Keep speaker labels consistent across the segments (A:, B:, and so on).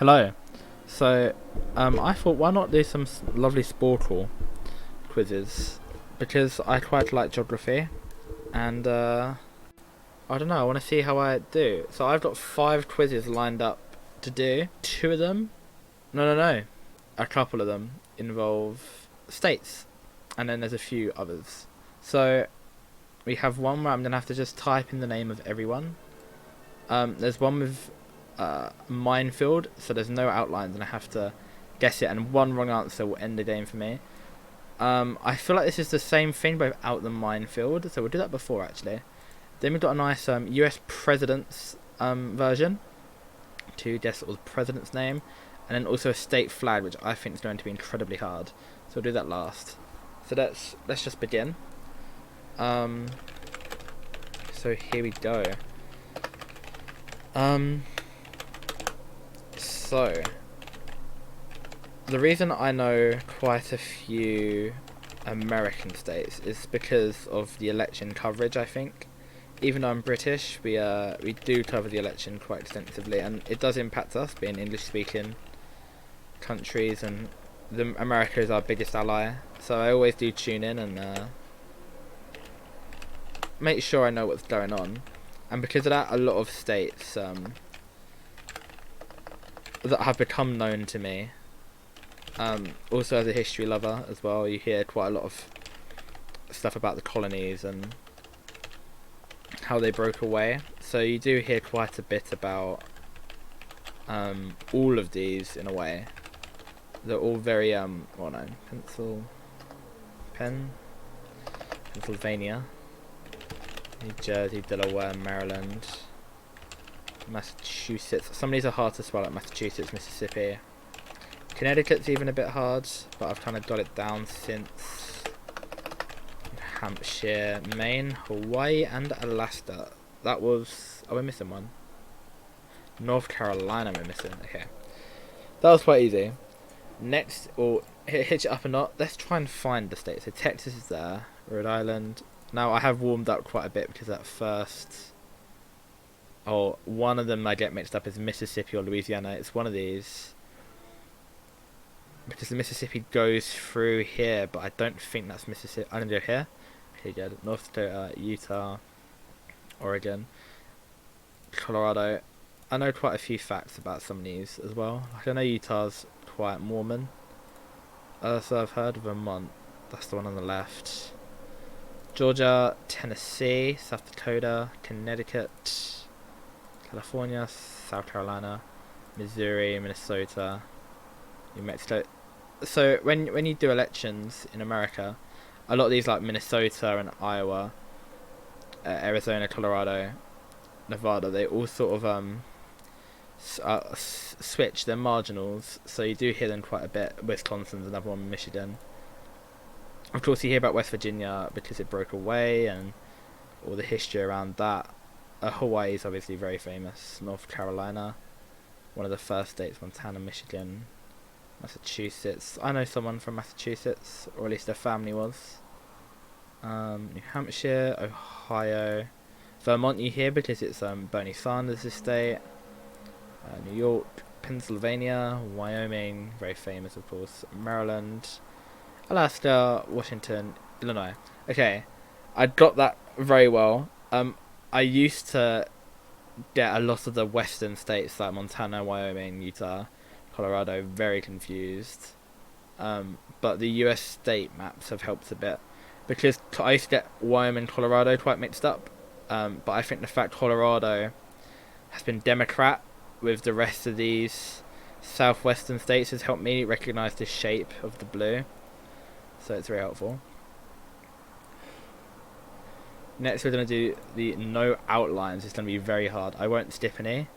A: Hello. So, I thought why not do some lovely Sporcle quizzes because I quite like geography and I don't know. I want to see how I do. So I've got 5 quizzes lined up to do. 2 of them, no, a couple of them involve states, and then there's a few others. So we have one where I'm gonna have to just type in the name of everyone. There's one with minefield, so there's no outlines, and I have to guess it, and one wrong answer will end the game for me. I feel like this is the same thing, but without the minefield, so we'll do that before actually. Then we've got a nice US president's version to guess the president's name, and then also a state flag, which I think is going to be incredibly hard. So we'll do that last. So let's just begin. So here we go. So the reason I know quite a few American states is because of the election coverage. I think, even though I'm British, we do cover the election quite extensively, and it does impact us being English-speaking countries, and America is our biggest ally. So I always do tune in and make sure I know what's going on. And because of that, a lot of states that have become known to me. Also, as a history lover as well, you hear quite a lot of stuff about the colonies and how they broke away. So you do hear quite a bit about all of these in a way. They're all very well known. Pennsylvania, New Jersey, Delaware, Maryland, Massachusetts. Some of these are hard to spell, like Massachusetts, Mississippi. Connecticut's even a bit hard, but I've kind of got it down since. Hampshire, Maine, Hawaii, and Alaska. That was... Oh, we're missing one. North Carolina we're missing. Okay. That was quite easy. Next, or hitch it up a knot. Let's try and find the states. So Texas is there. Rhode Island. Now, I have warmed up quite a bit because at first... Oh, one of them I get mixed up is Mississippi or Louisiana. It's one of these. Because the Mississippi goes through here, but I don't think that's Mississippi. I'm going to go here. Okay, good. North Dakota, Utah, Oregon, Colorado. I know quite a few facts about some of these as well. Like I know Utah's quite Mormon. So I've heard of Vermont. That's the one on the left. Georgia, Tennessee, South Dakota, Connecticut, California, South Carolina, Missouri, Minnesota, New Mexico. So when you do elections in America, a lot of these like Minnesota and Iowa, Arizona, Colorado, Nevada, they all sort of switch their marginals. So you do hear them quite a bit. Wisconsin's another one, Michigan. Of course, you hear about West Virginia because it broke away and all the history around that. Hawaii is obviously very famous. North Carolina, one of the first states. Montana, Michigan, Massachusetts. I know someone from Massachusetts, or at least their family was. New Hampshire, Ohio, Vermont you hear because it's Bernie Sanders' state. New York, Pennsylvania, Wyoming, very famous of course. Maryland, Alaska, Washington, Illinois. Okay, I got that very well. I used to get a lot of the western states like Montana, Wyoming, Utah, Colorado very confused. But the US state maps have helped a bit because I used to get Wyoming, Colorado quite mixed up. But I think the fact Colorado has been Democrat with the rest of these southwestern states has helped me recognize the shape of the blue. So it's very helpful. Next we're going to do the no outlines. It's going to be very hard. I won't skip any,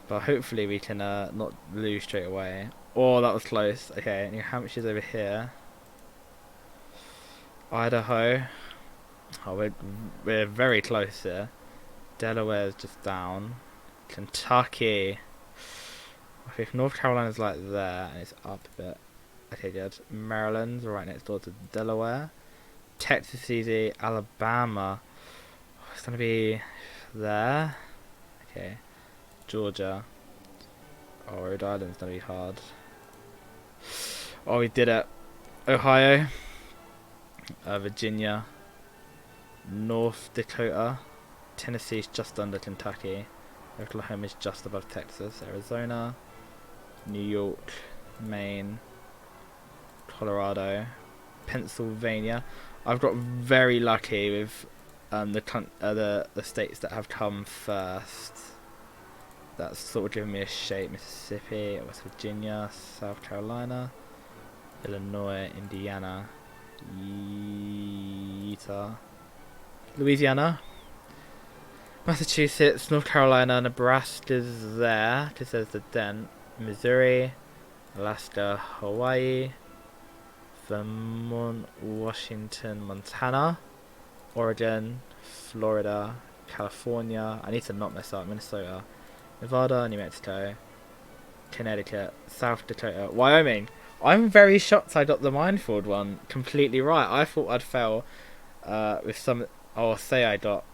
A: but hopefully we can not lose straight away. Oh, that was close. Okay, New Hampshire's over here. Idaho. Oh, we're very close here. Delaware's just down. Kentucky. Okay, if North Carolina's like there and it's up a bit. Okay, good. Maryland's right next door to Delaware. Texas is easy. Alabama. It's going to be there. Okay. Georgia. Oh, Rhode Island's gonna be hard. Oh, we did it. Ohio, Virginia, North Dakota, Tennessee's just under Kentucky, Oklahoma's just above Texas, Arizona, New York, Maine, Colorado, Pennsylvania. I've got very lucky with the states that have come first. That's sort of giving me a shape. Mississippi, West Virginia, South Carolina, Illinois, Indiana, Utah, Louisiana, Massachusetts, North Carolina, Nebraska's there, because there's the dent, Missouri, Alaska, Hawaii, Vermont, Washington, Montana, Oregon, Florida, California, I need to not mess up, Minnesota, Nevada, New Mexico, Connecticut, South Dakota, Wyoming. I'm very shocked I got the Minefield one completely right. I thought I'd fail with some... I'll say I got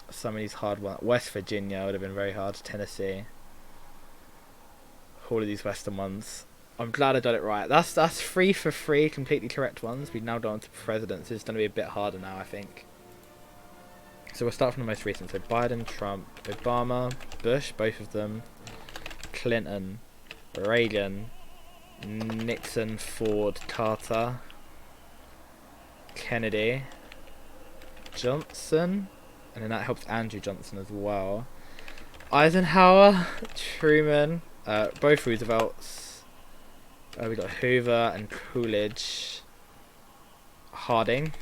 A: some of these hard ones. West Virginia would have been very hard. Tennessee. All of these western ones. I'm glad I got it right. That's 3 for 3 completely correct ones. We've now gone to presidents. It's going to be a bit harder now, I think. So we'll start from the most recent. So Biden, Trump, Obama, Bush, both of them, Clinton, Reagan, Nixon, Ford, Carter, Kennedy, Johnson, and then that helps Andrew Johnson as well, Eisenhower, Truman, both Roosevelts, we got Hoover and Coolidge, Harding,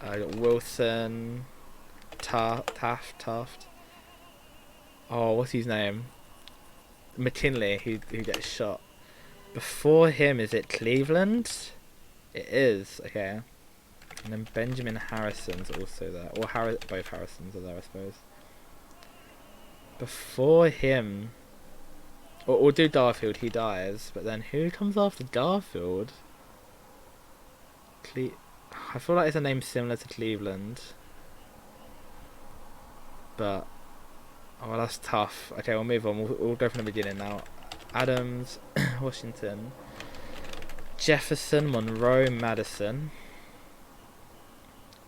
A: got Wilson, Taft. Oh, what's his name? McKinley, who gets shot. Before him, is it Cleveland? It is, okay. And then Benjamin Harrison's also there. Or both Harrisons are there, I suppose. Before him... Or we'll do Garfield, he dies. But then who comes after Garfield? I feel like it's a name similar to Cleveland. But... Oh, well, that's tough. Okay, we'll move on. We'll go from the beginning now. Adams, Washington, Jefferson, Monroe, Madison.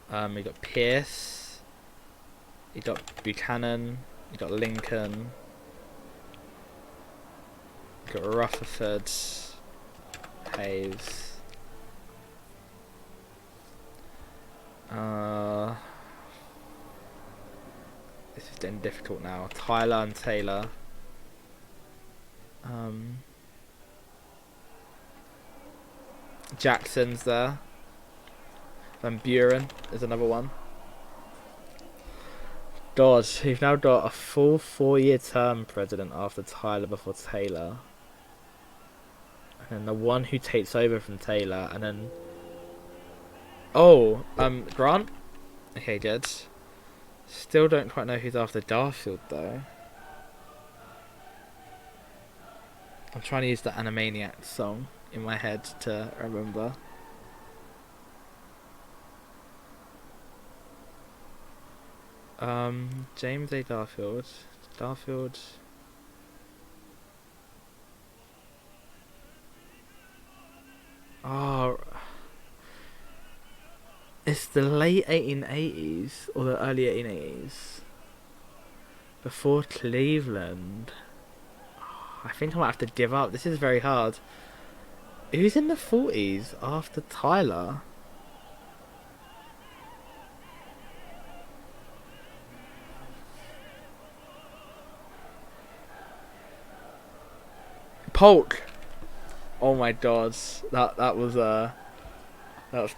A: We got Pierce. You got Buchanan. You got Lincoln. You got Rutherford, Hayes. This is getting difficult now. Tyler and Taylor. Jackson's there. Van Buren is another one. God, we've now got a full 4-year term president after Tyler before Taylor. And then the one who takes over from Taylor, and then... Oh, Grant? Okay, good. Still don't quite know who's after Garfield, though. I'm trying to use the Animaniacs song in my head to remember. James A. Garfield. Garfield. Oh, it's the late 1880s or the early 1880s. Before Cleveland. I think I might have to give up. This is very hard. Who's in the 40s after Tyler? Polk. Oh my god, that was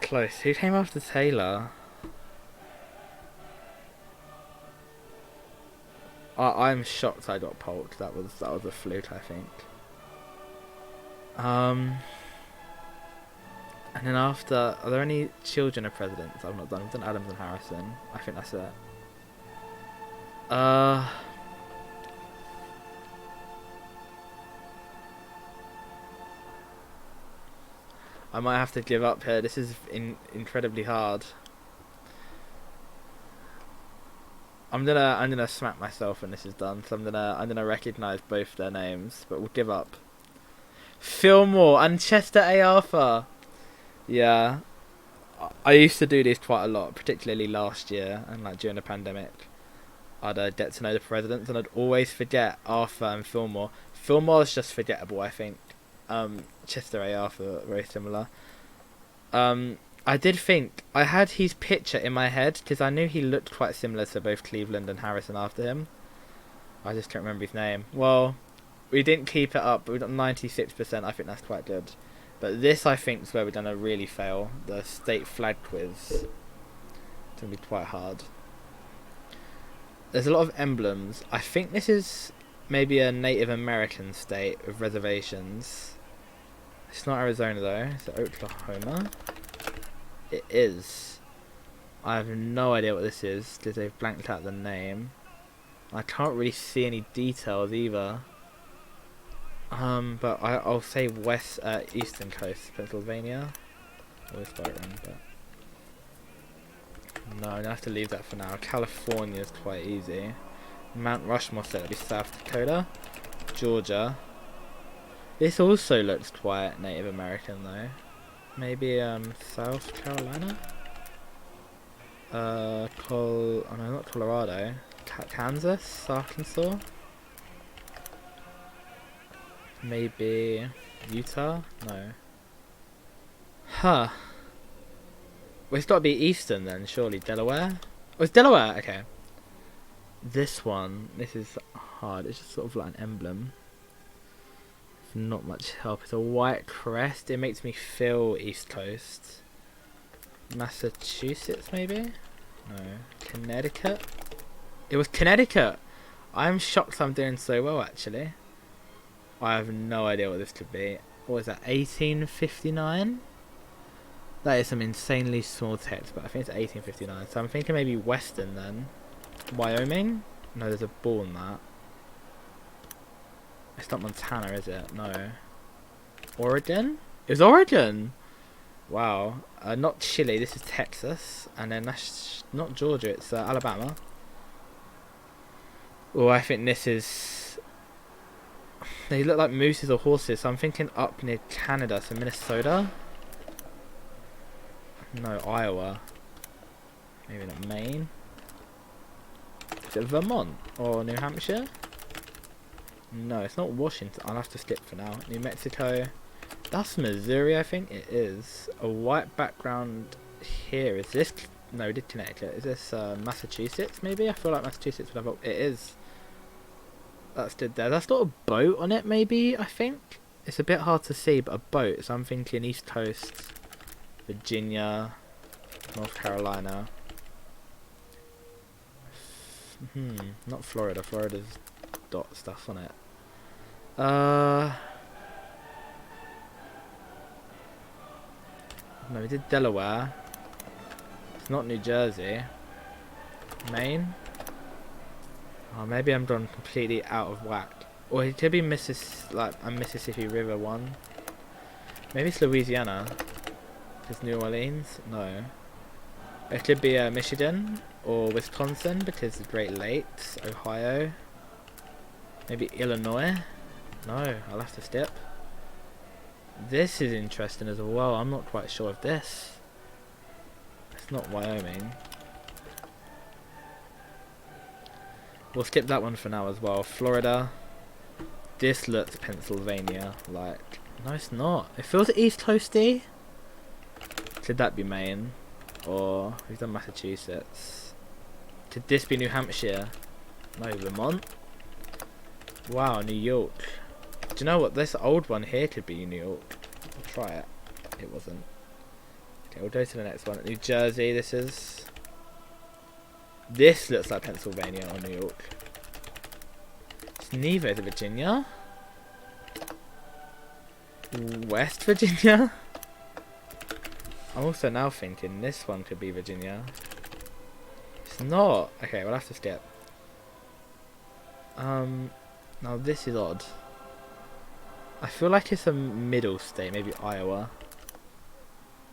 A: close. Who came after Taylor? I'm shocked I got Polk. That was a fluke, I think. And then after, are there any children of presidents? I've not done. I've done Adams and Harrison. I think that's it. I might have to give up here. This is incredibly hard. I'm gonna smack myself when this is done. So I'm gonna recognize both their names, but we'll give up. Fillmore and Chester A. Arthur. Yeah, I used to do this quite a lot, particularly last year and like during the pandemic. I'd get to know the presidents, and I'd always forget Arthur and Fillmore. Fillmore's just forgettable, I think. Chester A. Arthur, very similar. I did think I had his picture in my head because I knew he looked quite similar to both Cleveland and Harrison after him. I just can't remember his name. Well, we didn't keep it up, but we got 96%. I think that's quite good. But this, I think, is where we're gonna really fail. The state flag quiz. It's gonna be quite hard. There's a lot of emblems. I think this is maybe a Native American state with reservations. It's not Arizona though. It's Oklahoma. It is. I have no idea what this is because they've blanked out the name. I can't really see any details either. But I'll say eastern coast, Pennsylvania. Always spell it wrong, but no, I'm gonna have to leave that for now. California is quite easy. Mount Rushmore, so that'll be South Dakota, Georgia. This also looks quite Native American though. Maybe South Carolina. Oh no, not Colorado. Kansas, Arkansas. Maybe Utah? No. Huh. Well, it's got to be Eastern then, surely. Delaware? Oh, it's Delaware! Okay. This one, this is hard. It's just sort of like an emblem. Not much help. It's a white crest. It makes me feel East Coast. Massachusetts, maybe? No. Connecticut? It was Connecticut! I'm shocked I'm doing so well, actually. I have no idea what this could be. What was that, 1859? That is some insanely small text, but I think it's 1859. So I'm thinking maybe Western then. Wyoming? No, there's a ball in that. It's not Montana, is it? No. Oregon? It was Oregon! Wow. Not Chile, this is Texas. And then that's not Georgia, it's Alabama. Oh, I think this is... They look like mooses or horses, so I'm thinking up near Canada, so Minnesota? No, Iowa. Maybe not Maine. Is it Vermont or New Hampshire? No, it's not Washington. I'll have to skip for now. New Mexico. That's Missouri, I think. It is. A white background here. Is this... No, we did Connecticut. Is this Massachusetts, maybe? I feel like Massachusetts would have... It is. That's good there. That's got a boat on it, maybe, I think. It's a bit hard to see, but a boat. So I'm thinking East Coast, Virginia, North Carolina. Not Florida. Florida's got stuff on it. No, we did Delaware. It's not New Jersey. Maine? Oh, maybe I'm gone completely out of whack. Or it could be like a Mississippi River one. Maybe it's Louisiana. It's New Orleans? No. It could be Michigan or Wisconsin because the Great Lakes. Ohio. Maybe Illinois? No, I'll have to skip. This is interesting as well. I'm not quite sure of this. It's not Wyoming. We'll skip that one for now as well. Florida. This looks Pennsylvania. Like, no, it's not. It feels East Coasty. Could that be Maine? Or we've done Massachusetts. Could this be New Hampshire? No, Vermont. Wow, New York. Do you know what? This old one here could be New York. I'll try it. It wasn't. Okay, we'll go to the next one. New Jersey, this is. This looks like Pennsylvania or New York. It's neither, to Virginia. West Virginia. I'm also now thinking this one could be Virginia. It's not. Okay, we'll have to skip. Now this is odd. I feel like it's a middle state, maybe Iowa.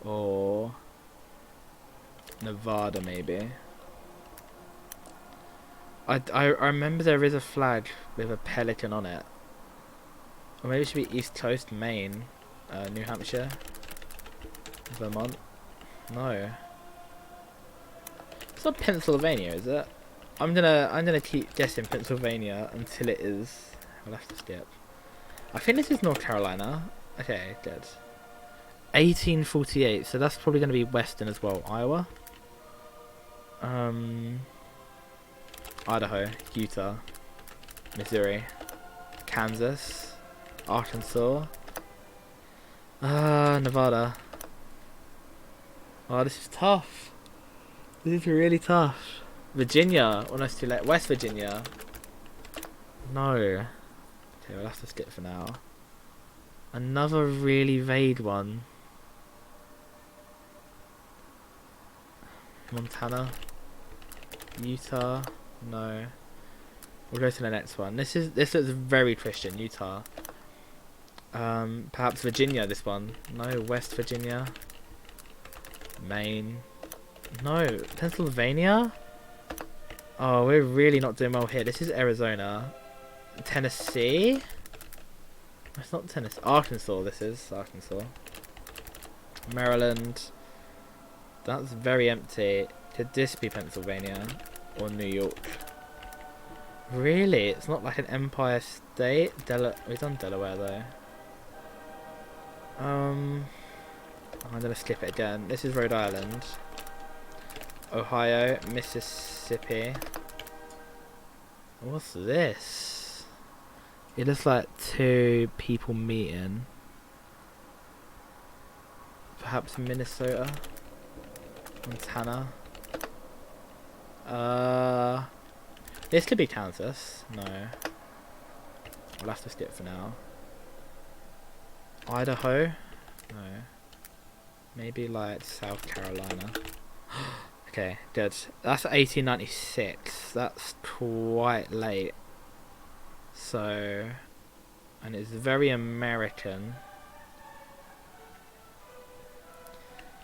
A: Or Nevada, maybe. I remember there is a flag with a pelican on it. Or maybe it should be East Coast, Maine, New Hampshire, Vermont. No, it's not Pennsylvania, is it? I'm gonna keep guessing Pennsylvania until it is. I'll have to skip. I think this is North Carolina. Okay, good. 1848, so that's probably gonna be Western as well. Iowa. Idaho, Utah, Missouri, Kansas, Arkansas, Nevada. Oh, this is tough. This is really tough. Virginia, almost too late. West Virginia. No. Okay, we'll have to skip for now. Another really vague one. Montana, Utah. No. We'll go to the next one. This looks very Christian. Utah. Perhaps Virginia. This one. No. West Virginia. Maine. No. Pennsylvania. Oh, we're really not doing well here. This is Arizona. Tennessee. It's not Tennessee. Arkansas. This is Arkansas. Maryland. That's very empty. Could this be Pennsylvania or New York? Really? It's not like an empire state? We've done Delaware though. I'm gonna skip it again. This is Rhode Island. Ohio, Mississippi. What's this? It looks like two people meeting. Perhaps Minnesota. Montana. This could be Kansas. No. I'll have to skip for now. Idaho. No. Maybe like South Carolina. Okay, good. That's 1896. That's quite late. So, and it's very American.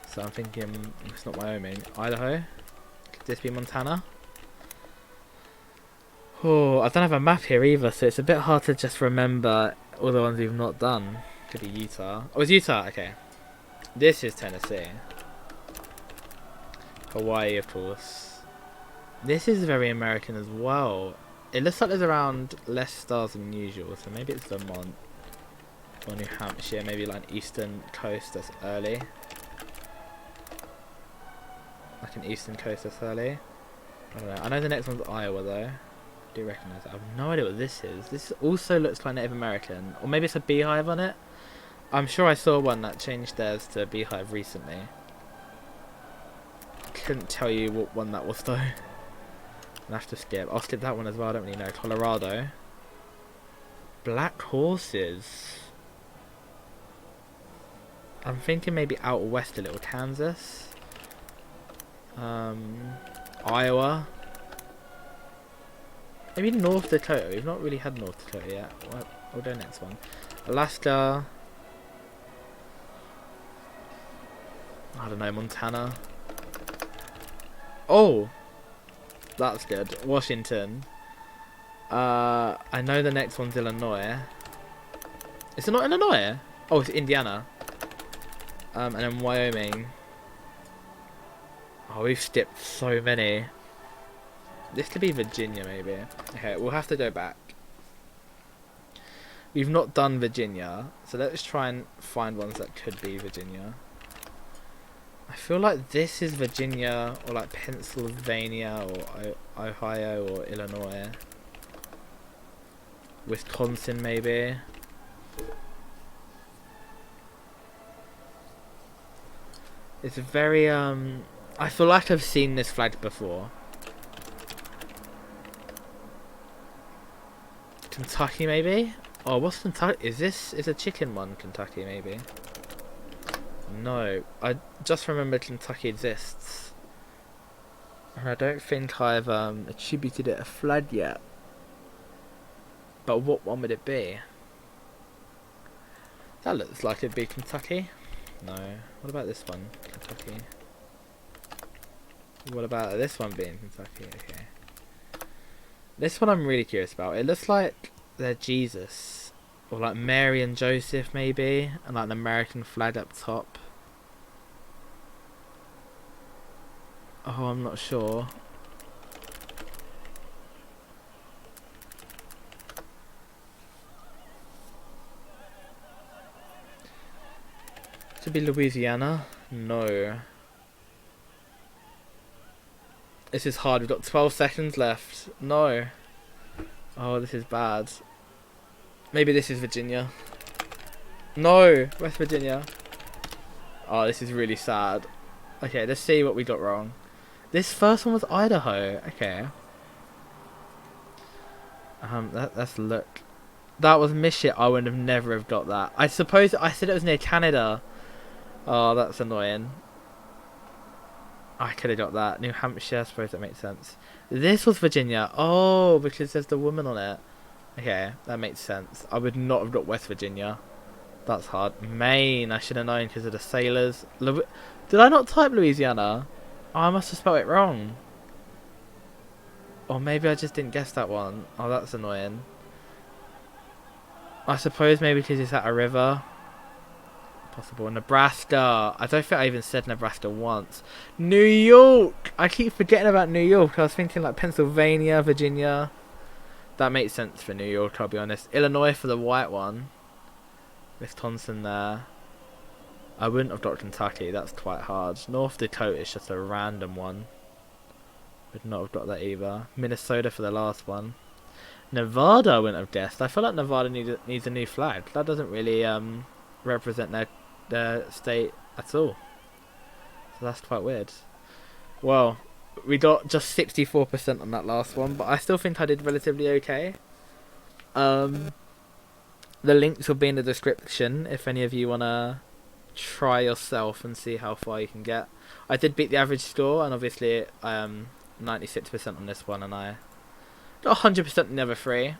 A: So I'm thinking it's not Wyoming. Idaho? Could this be Montana? Oh, I don't have a map here either, so it's a bit hard to just remember all the ones we've not done. Could be Utah. Oh, it's Utah. Okay. This is Tennessee. Hawaii, of course. This is very American as well. It looks like there's around less stars than usual, so maybe it's Vermont or New Hampshire. Maybe like an eastern coast that's early. Like an eastern coast that's early. I don't know. I know the next one's Iowa though. I do recognise that. I have no idea what this is. This also looks like Native American. Or maybe it's a beehive on it. I'm sure I saw one that changed theirs to a beehive recently. Couldn't tell you what one that was though. I'll have to skip. I'll skip that one as well. I don't really know. Colorado. Black horses. I'm thinking maybe out west a little. Kansas. Iowa. Maybe North Dakota. We've not really had North Dakota yet. We'll do next one. Alaska. I don't know. Montana. Oh, that's good. Washington. I know the next one's Illinois. Is it not Illinois? Oh, it's Indiana. And then Wyoming. Oh, we've skipped so many. This could be Virginia, maybe. Okay, we'll have to go back. We've not done Virginia, so let's try and find ones that could be Virginia. I feel like this is Virginia, or like Pennsylvania, or Ohio, or Illinois. Wisconsin, maybe. It's very, I feel like I've seen this flag before. Kentucky, maybe? Oh, what's Kentucky? Is a chicken one Kentucky, maybe? No, I just remember Kentucky exists. And I don't think I've attributed it a flag yet. But what one would it be? That looks like it'd be Kentucky. No. What about this one? Kentucky. What about this one being Kentucky? Okay. This one I'm really curious about. It looks like they're Jesus. Or like Mary and Joseph maybe. And like an American flag up top. Oh, I'm not sure. Should be Louisiana. No. This is hard. We've got 12 seconds left. No. Oh, this is bad. Maybe this is Virginia. No, West Virginia. Oh, this is really sad. Okay, let's see what we got wrong. This first one was Idaho. Okay. Let's look. That was Michigan. I would have never have got that. I suppose I said it was near Canada. Oh, that's annoying. I could have got that. New Hampshire, I suppose that makes sense. This was Virginia. Oh, because there's the woman on it. Okay, that makes sense. I would not have got West Virginia. That's hard. Maine, I should have known because of the sailors. Did I not type Louisiana? Oh, I must have spelled it wrong. Or maybe I just didn't guess that one. Oh, that's annoying. I suppose maybe because it's at a river. Possible. Nebraska. I don't think I even said Nebraska once. New York. I keep forgetting about New York. I was thinking like Pennsylvania, Virginia. That makes sense for New York, I'll be honest. Illinois for the white one. Wisconsin there. I wouldn't have got Kentucky. That's quite hard. North Dakota is just a random one. Would not have got that either. Minnesota for the last one. Nevada I wouldn't have guessed. I feel like Nevada needs a new flag. That doesn't really represent their state at all. So that's quite weird. Well, we got just 64% on that last one, but I still think I did relatively okay. The links will be in the description if any of you want to try yourself and see how far you can get. I did beat the average score, and obviously I am 96% on this one, and I got 100% in the other three.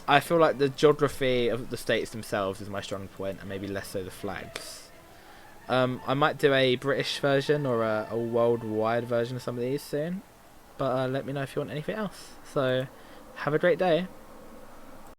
A: I feel like the geography of the states themselves is my strong point, and maybe less so the flags. I might do a British version or a worldwide version of some of these soon, but let me know if you want anything else. So, have a great day.